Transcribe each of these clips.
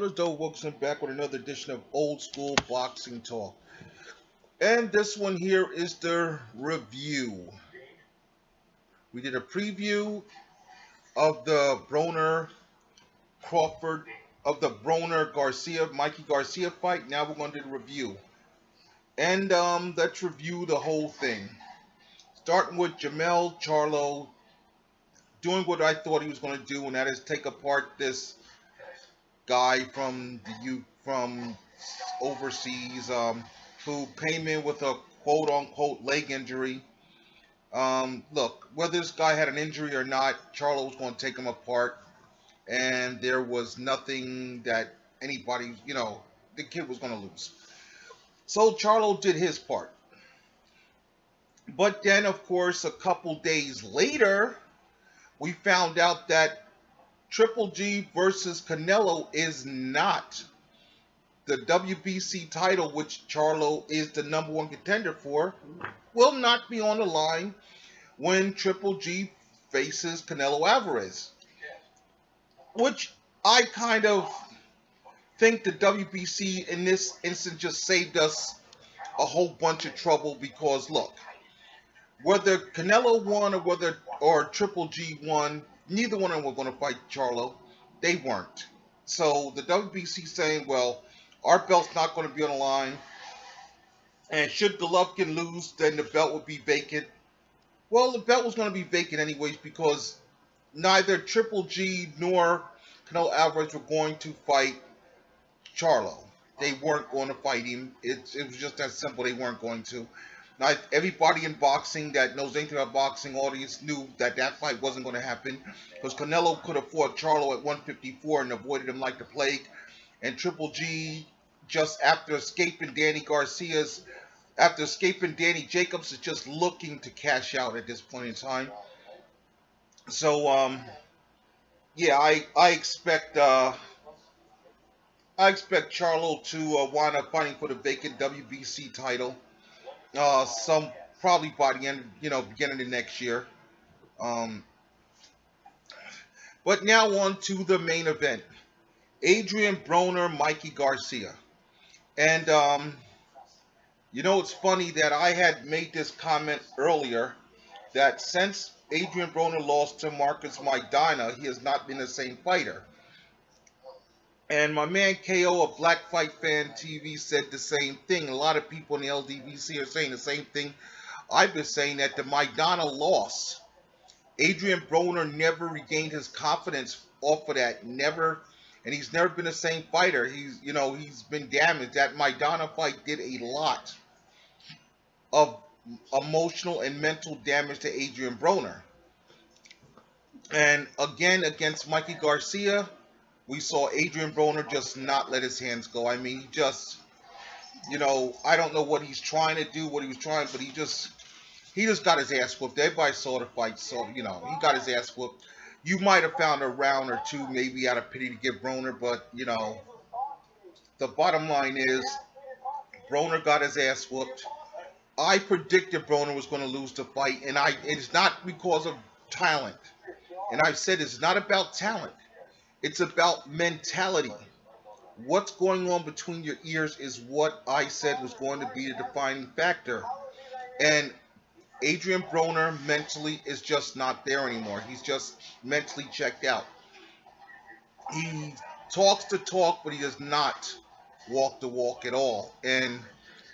Brothers Doe Wilson back with another edition of Old School Boxing Talk. And this one here is the review. We did a preview of the Broner Garcia, Mikey Garcia fight. Now we're going to do the review. And let's review the whole thing. Starting with Jermell Charlo doing what I thought he was going to do, and that is take apart this guy from overseas who came in with a quote-unquote leg injury. Look, whether this guy had an injury or not, Charlo was going to take him apart, and there was nothing that anybody, the kid was going to lose. So Charlo did his part. But then, of course, a couple days later, we found out that Triple G versus Canelo is not the WBC title, which Charlo is the #1 contender for, will not be on the line when Triple G faces Canelo Alvarez. Which I kind of think the WBC in this instance just saved us a whole bunch of trouble because, look, whether Canelo won or Triple G won, neither one of them were going to fight Charlo. They weren't. So the WBC saying, well, our belt's not going to be on the line, and should Golovkin lose, then the belt would be vacant. Well, the belt was going to be vacant anyways because neither Triple G nor Canelo Alvarez were going to fight Charlo. They weren't going to fight him. It was just that simple. They weren't going to. Now, everybody in boxing that knows anything about boxing audience knew that fight wasn't going to happen because Canelo could have fought Charlo at 154 and avoided him like the plague. And Triple G, just after escaping Danny Jacobs, is just looking to cash out at this point in time. So, yeah, I expect Charlo to wind up fighting for the vacant WBC title. Probably by the end, beginning of next year. But now on to the main event. Adrian Broner, Mikey Garcia. And, it's funny that I had made this comment earlier that since Adrian Broner lost to Marcus Maidana, he has not been the same fighter. And my man KO of Black Fight Fan TV said the same thing. A lot of people in the LDVC are saying the same thing. I've been saying that the Maidana loss, Adrian Broner never regained his confidence off of that. Never, and he's never been the same fighter. He's been damaged. That Maidana fight did a lot of emotional and mental damage to Adrian Broner. And again, against Mikey Garcia, we saw Adrian Broner just not let his hands go. I mean, he just, I don't know what he's trying to do, but he just got his ass whooped. Everybody saw the fight, so, he got his ass whooped. You might have found a round or two maybe out of pity to give Broner, but, the bottom line is Broner got his ass whooped. I predicted Broner was going to lose the fight, and it's not because of talent. And I've said it's not about talent. It's about mentality. What's going on between your ears is what I said was going to be the defining factor. And Adrian Broner mentally is just not there anymore. He's just mentally checked out. He talks the talk, but he does not walk the walk at all. And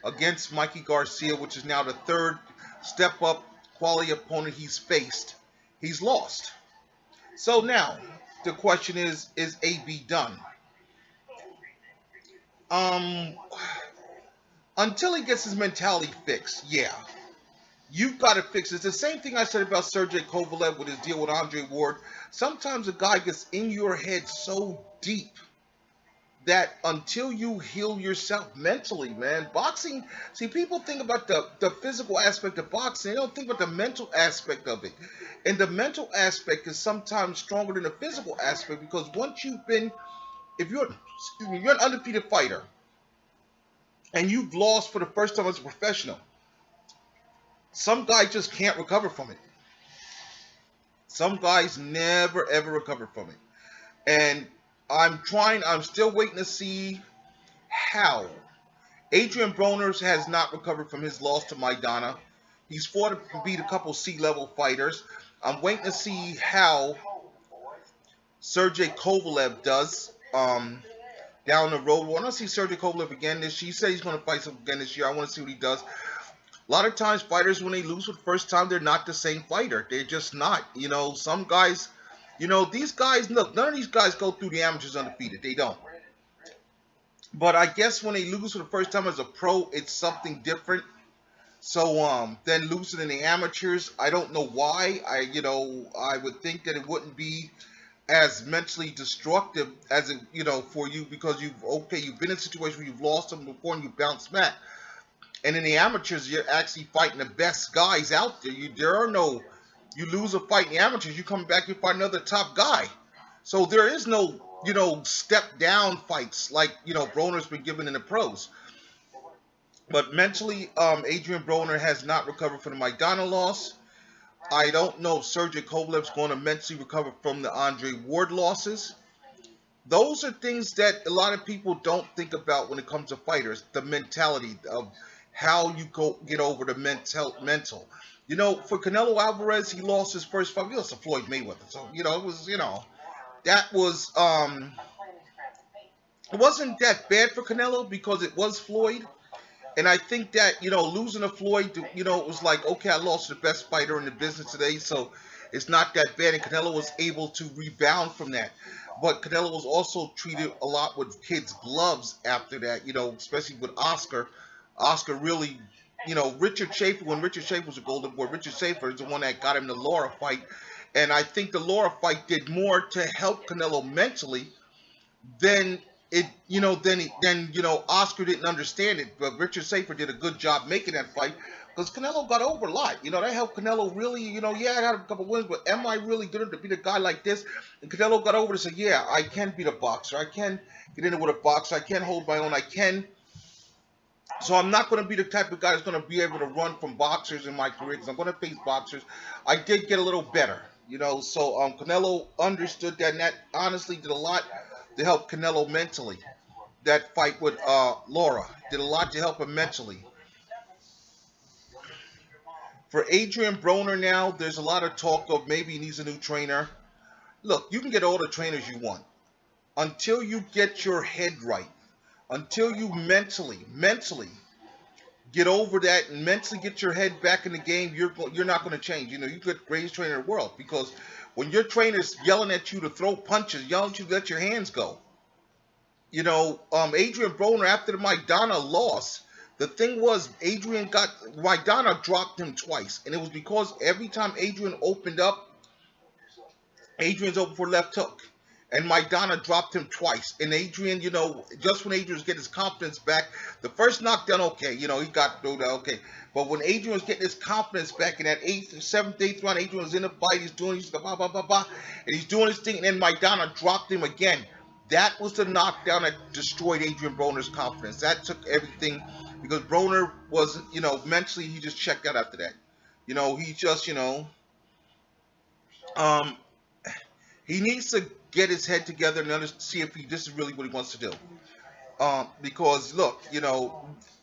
against Mikey Garcia, which is now the third step-up quality opponent he's faced, he's lost. So now, the question is AB done? Until he gets his mentality fixed, yeah. You've got to fix it. It's the same thing I said about Sergey Kovalev with his deal with Andre Ward. Sometimes a guy gets in your head so deep that until you heal yourself mentally, man, boxing, see, people think about the physical aspect of boxing. They don't think about the mental aspect of it. And the mental aspect is sometimes stronger than the physical aspect because once if you're an undefeated fighter and you've lost for the first time as a professional, some guys just can't recover from it. Some guys never, ever recover from it. And I'm still waiting to see how. Adrian Broner has not recovered from his loss to Maidana. He's fought and beat a couple C-level fighters. I'm waiting to see how Sergey Kovalev does down the road. I want to see Sergey Kovalev again this year. He said he's going to fight some again this year. I want to see what he does. A lot of times fighters, when they lose for the first time, they're not the same fighter. They're just not. Some guys, these guys, look, none of these guys go through the amateurs undefeated. They don't. But I guess when they lose for the first time as a pro, it's something different. So then losing in the amateurs, I don't know why. I would think that it wouldn't be as mentally destructive as it, for you, because you've been in a situation where you've lost them before and you bounce back. And in the amateurs, you're actually fighting the best guys out there. You lose a fight in the amateurs, you come back, you fight another top guy. So there is no, step down fights like, Broner's been given in the pros. But mentally, Adrian Broner has not recovered from the Maidana loss. I don't know if Sergey Kovalev's going to mentally recover from the Andre Ward losses. Those are things that a lot of people don't think about when it comes to fighters. The mentality of how you get over the mental. For Canelo Alvarez, he lost his first fight. He lost to Floyd Mayweather. So, that was, it wasn't that bad for Canelo because it was Floyd. And I think that, losing to Floyd, it was like, okay, I lost the best fighter in the business today, so it's not that bad. And Canelo was able to rebound from that. But Canelo was also treated a lot with kids' gloves after that, especially with Oscar. Oscar really, Richard Schaefer, when Richard Schaefer was a Golden Boy, Richard Schaefer is the one that got him the Laura fight. And I think the Laura fight did more to help Canelo mentally than it, Oscar didn't understand it, but Richard Schaefer did a good job making that fight because Canelo got over a lot. That helped Canelo really, yeah, I had a couple wins, but am I really good to beat a guy like this? And Canelo got over to say, yeah, I can beat a boxer. I can get in it with a boxer. I can hold my own. I can. So I'm not going to be the type of guy that's going to be able to run from boxers in my career because I'm going to face boxers. I did get a little better, so Canelo understood that, and that honestly did a lot to help Canelo mentally. That fight with Laura did a lot to help him mentally. For Adrian Broner now, there's a lot of talk of maybe he needs a new trainer. Look, you can get all the trainers you want. Until you get your head right, until you mentally get over that and mentally get your head back in the game, you're not going to change. You get the greatest trainer in the world, because when your trainer's yelling at you to throw punches, yelling at you to let your hands go. Adrian Broner, after the Maidana loss, the thing was Maidana dropped him twice. And it was because every time Adrian opened up, Adrian's open for left hook. And Maidana dropped him twice. And Adrian, just when Adrian was getting his confidence back, the first knockdown, okay, he got through that, okay. But when Adrian was getting his confidence back in that 7th, 8th round, Adrian was in the fight, he's doing and he's doing his thing, and then Maidana dropped him again. That was the knockdown that destroyed Adrian Broner's confidence. That took everything, because Broner was, mentally, he just checked out after that. He just, he needs to get his head together and see if this is really what he wants to do. Because, look,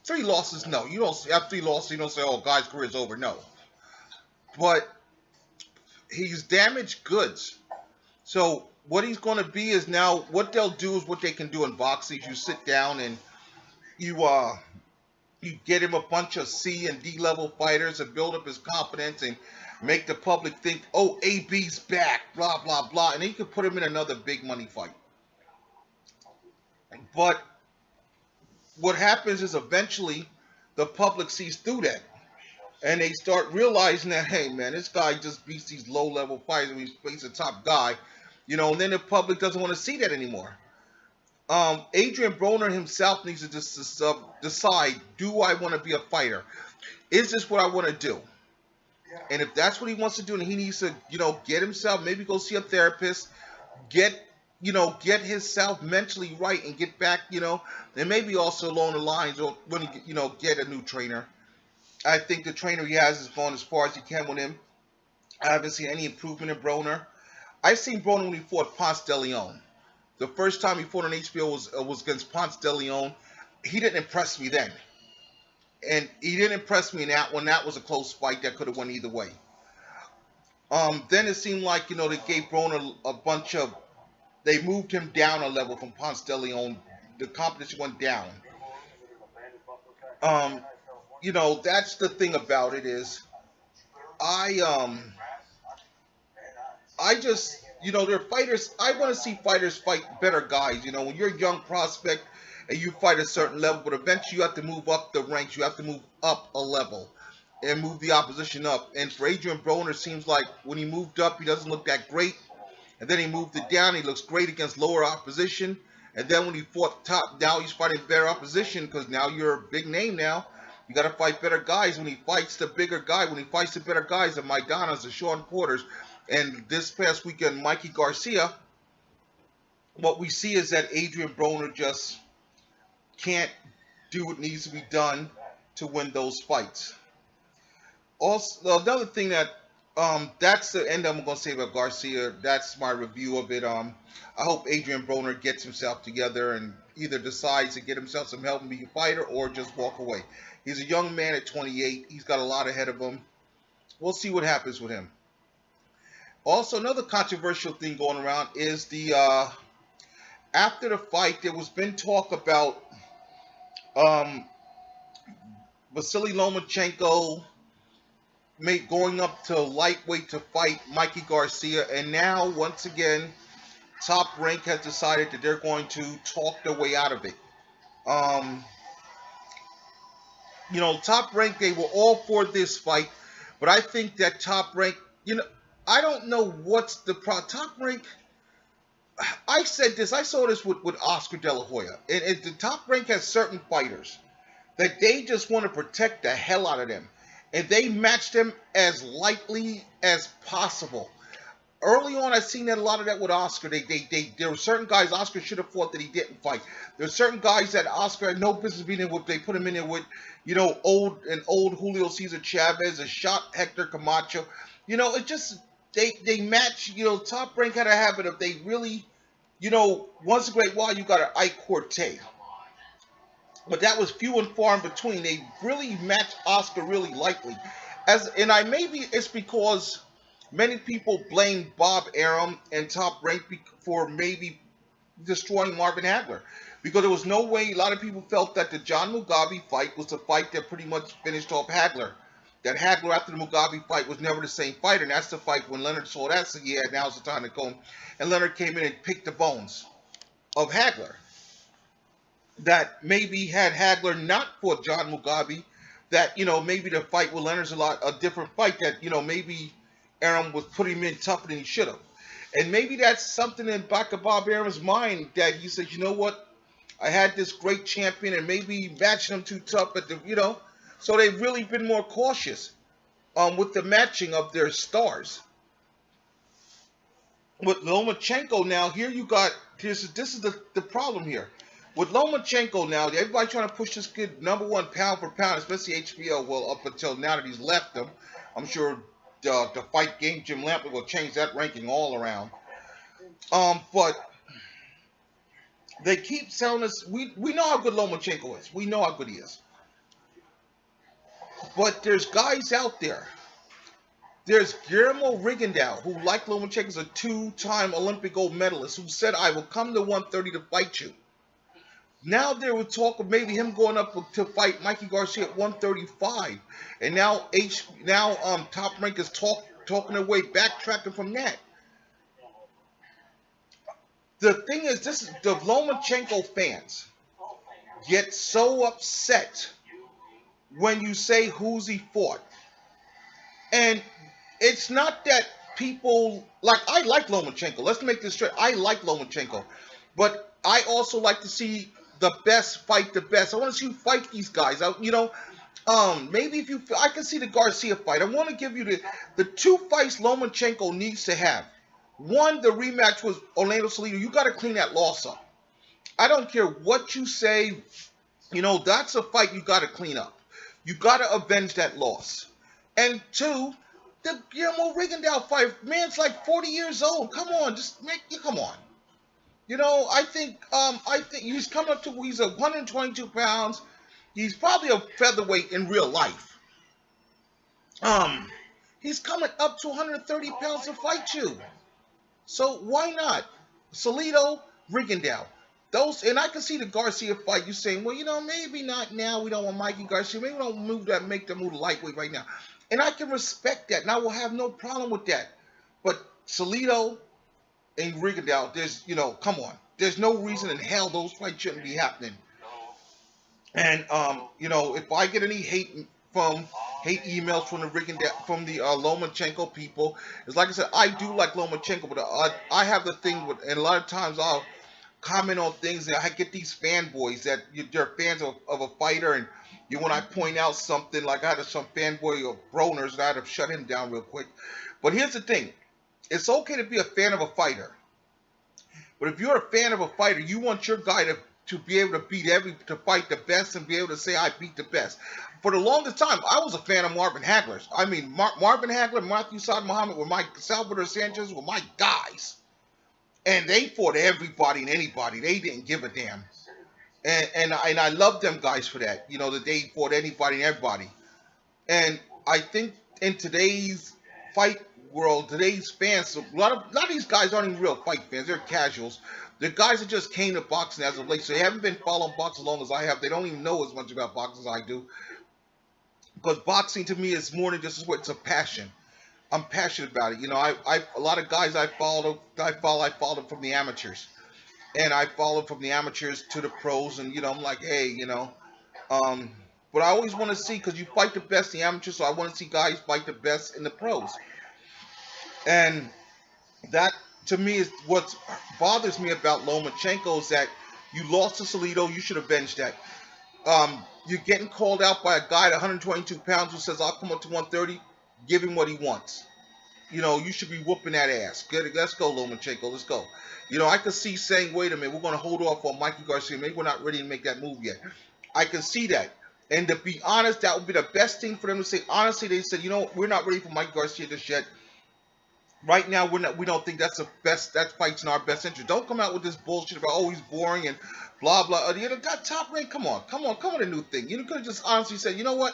3 losses, no. You don't have 3 losses, you don't say, oh, guy's career is over. No. But he's damaged goods. So what he's going to be is now, what they'll do is what they can do in boxing. You sit down and you get him a bunch of C and D level fighters and build up his confidence and make the public think, oh, AB's back, blah, blah, blah. And then you can put him in another big money fight. But what happens is eventually the public sees through that. And they start realizing that, hey, man, this guy just beats these low-level fighters and he's facing a top guy. And then the public doesn't want to see that anymore. Adrian Broner himself needs to just decide, do I want to be a fighter? Is this what I want to do? And if that's what he wants to do, and he needs to, get himself, maybe go see a therapist, get himself mentally right and get back, and maybe also along the lines of when he, get a new trainer. I think the trainer he has is going as far as he can with him. I haven't seen any improvement in Broner. I've seen Broner when he fought Ponce de Leon. the first time he fought on HBO was against Ponce de Leon. He didn't impress me then. And he didn't impress me in that one. That was a close fight that could have went either way. Then it seemed like, they gave Broner a bunch of, they moved him down a level from Ponce de Leon. The competition went down. That's the thing about it is, I just, they're fighters. I want to see fighters fight better guys. When you're a young prospect and you fight a certain level, but eventually you have to move up the ranks. You have to move up a level and move the opposition up. And for Adrian Broner, it seems like when he moved up, he doesn't look that great. And then he moved it down. He looks great against lower opposition. And then when he fought top, now he's fighting better opposition because now you're a big name now. You got to fight better guys. When he fights the bigger guy, when he fights the better guys, the Maidanas, the Sean Porters, and this past weekend, Mikey Garcia, what we see is that Adrian Broner just can't do what needs to be done to win those fights. Also, another thing that, that's the end I'm going to say about Garcia. That's my review of it. I hope Adrian Broner gets himself together and either decides to get himself some help and be a fighter or just walk away. He's a young man at 28. He's got a lot ahead of him. We'll see what happens with him. Also, another controversial thing going around is the after the fight, there was been talk about Vasily Lomachenko going up to lightweight to fight Mikey Garcia, and now once again, Top Rank has decided that they're going to talk their way out of it. Top Rank, they were all for this fight, but I think that Top Rank, I don't know what's the problem. Top Rank, I said this, I saw this with Oscar De La Hoya, and the Top Rank has certain fighters that they just want to protect the hell out of them, and they match them as lightly as possible. Early on, I've seen that a lot of that with Oscar. There were certain guys Oscar should have fought that he didn't fight. There are certain guys that Oscar had no business being in with. They put him in there with, old Julio Cesar Chavez, a shot Hector Camacho. It just, they match, Top Rank had a habit of they really, once in a great while you got an Ike Corte. But that was few and far in between. They really matched Oscar really lightly. Maybe it's because many people blame Bob Arum and Top Rank for maybe destroying Marvin Hagler. Because there was no way, a lot of people felt that the John Mugabe fight was the fight that pretty much finished off Hagler. That Hagler after the Mugabe fight was never the same fighter. And that's the fight when Leonard saw that, so yeah, now's the time to go. And Leonard came in and picked the bones of Hagler. That maybe had Hagler not fought John Mugabe, that, maybe the fight with Leonard's a different fight, that, maybe Arum was putting him in tougher than he should have. And maybe that's something in back of Bob Arum's mind that he said, you know what, I had this great champion and maybe matching him too tough, but so they've really been more cautious with the matching of their stars. With Lomachenko now, here you got, this is the problem here. With Lomachenko now, everybody trying to push this kid #1 pound for pound, especially HBO. Well, up until now that he's left them, I'm sure the fight game, Jim Lampley will change that ranking all around. But they keep telling us, we know how good Lomachenko is. We know how good he is. But there's guys out there. There's Guillermo Rigondeaux, who, like Lomachenko, is a 2-time Olympic gold medalist, who said, I will come to 130 to fight you. Now there was talk of maybe him going up to fight Mikey Garcia at 135. And now Top Rank is talking their way, backtracking from that. The thing is, the Lomachenko fans get so upset when you say who's he fought. And it's not that people, I like Lomachenko. Let's make this straight. I like Lomachenko. But I also like to see the best fight the best. I want to see you fight these guys. Maybe I can see the Garcia fight. I want to give you the 2 fights Lomachenko needs to have. One, the rematch was Orlando Salido. You got to clean that loss up. I don't care what you say. That's a fight you got to clean up. You got to avenge that loss. And 2, the Guillermo Rigondeaux fight. Man's like 40 years old. Come on, come on. I think he's coming up to, he's 122 pounds. He's probably a featherweight in real life. Um, he's coming up to 130 pounds to fight you. So why not? Salido, Rigondeaux. Those, and I can see the Garcia fight. You saying, well, maybe not now. We don't want Mikey Garcia. Maybe we don't make the move lightweight right now. And I can respect that, and I will have no problem with that. But Salido and Rigondeaux, come on. There's no reason in hell those fights shouldn't be happening. And if I get any hate emails from the Lomachenko people, it's like I said, I do like Lomachenko, but I have the thing with, and a lot of times I'll comment on things, and I get these fanboys that they're fans of a fighter, and when I point out something, like I had some fanboy of Browners, and I had to shut him down real quick. But here's the thing: it's okay to be a fan of a fighter, but if you're a fan of a fighter, you want your guy to be able to fight the best and be able to say, I beat the best. For the longest time, I was a fan of Marvin Hagler's. I mean, Marvin Hagler, Matthew Saad Muhammad were Salvador Sanchez were my guys. And they fought everybody and anybody. They didn't give a damn. And I love them guys for that. That they fought anybody and everybody. And I think in today's fight world, today's fans, a lot of these guys aren't even real fight fans. They're casuals. The guys that just came to boxing as of late, so they haven't been following boxing as long as I have. They don't even know as much about boxing as I do. Because boxing to me is more than just a sport. It's a passion. I'm passionate about it. A lot of guys I followed them from the amateurs. And I followed from the amateurs to the pros. And, I'm like, hey, but I always want to see, because you fight the best in the amateurs, so I want to see guys fight the best in the pros. And that, to me, is what bothers me about Lomachenko, is that you lost to Salido. You should avenge that. You're getting called out by a guy at 122 pounds who says, I'll come up to 130. Give him what he wants. You should be whooping that ass. Let's go, Lomachenko. Let's go. I could see saying, wait a minute, we're going to hold off on Mikey Garcia. Maybe we're not ready to make that move yet. I can see that. And to be honest, that would be the best thing for them to say. Honestly, they said, we're not ready for Mikey Garcia just yet. Right now, we don't think that's that fight's in our best interest. Don't come out with this bullshit about, oh, he's boring and blah, blah. Got top rank. Come on with a new thing. You could have just honestly said, you know what?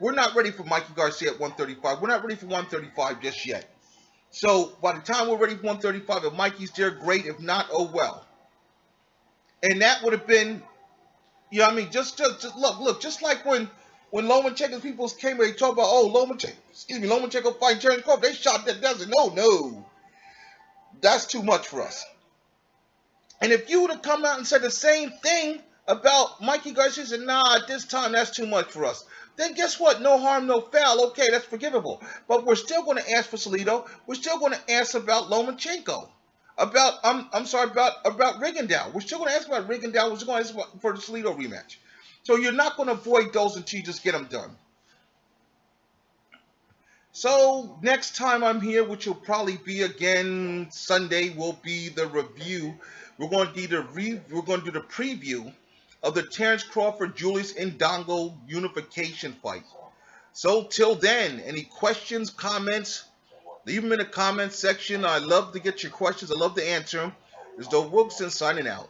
We're not ready for Mikey Garcia at 135. We're not ready for 135 just yet. So by the time we're ready for 135, if Mikey's there, great. If not, oh well. And that would have been, just look, just like when Lomachenko's people came and they talk about, Lomachenko fighting Terence Crawford, they shot that desert. No. That's too much for us. And if you would have come out and said the same thing about Mikey Garcia, said, nah, at this time, that's too much for us, then guess what? No harm, no foul. Okay, that's forgivable. But we're still going to ask for Salido. We're still going to ask about Lomachenko. About Rigondeaux. We're still going to ask about Rigondeaux. We're still going to ask for the Salido rematch. So you're not going to avoid those until you just get them done. So next time I'm here, which will probably be again Sunday, will be the review. We're going to do the preview of the Terence Crawford Julius Indongo unification fight. So till then, any questions, comments, leave them in the comments section. I love to get your questions. I love to answer them. This is Doe Wilson signing out.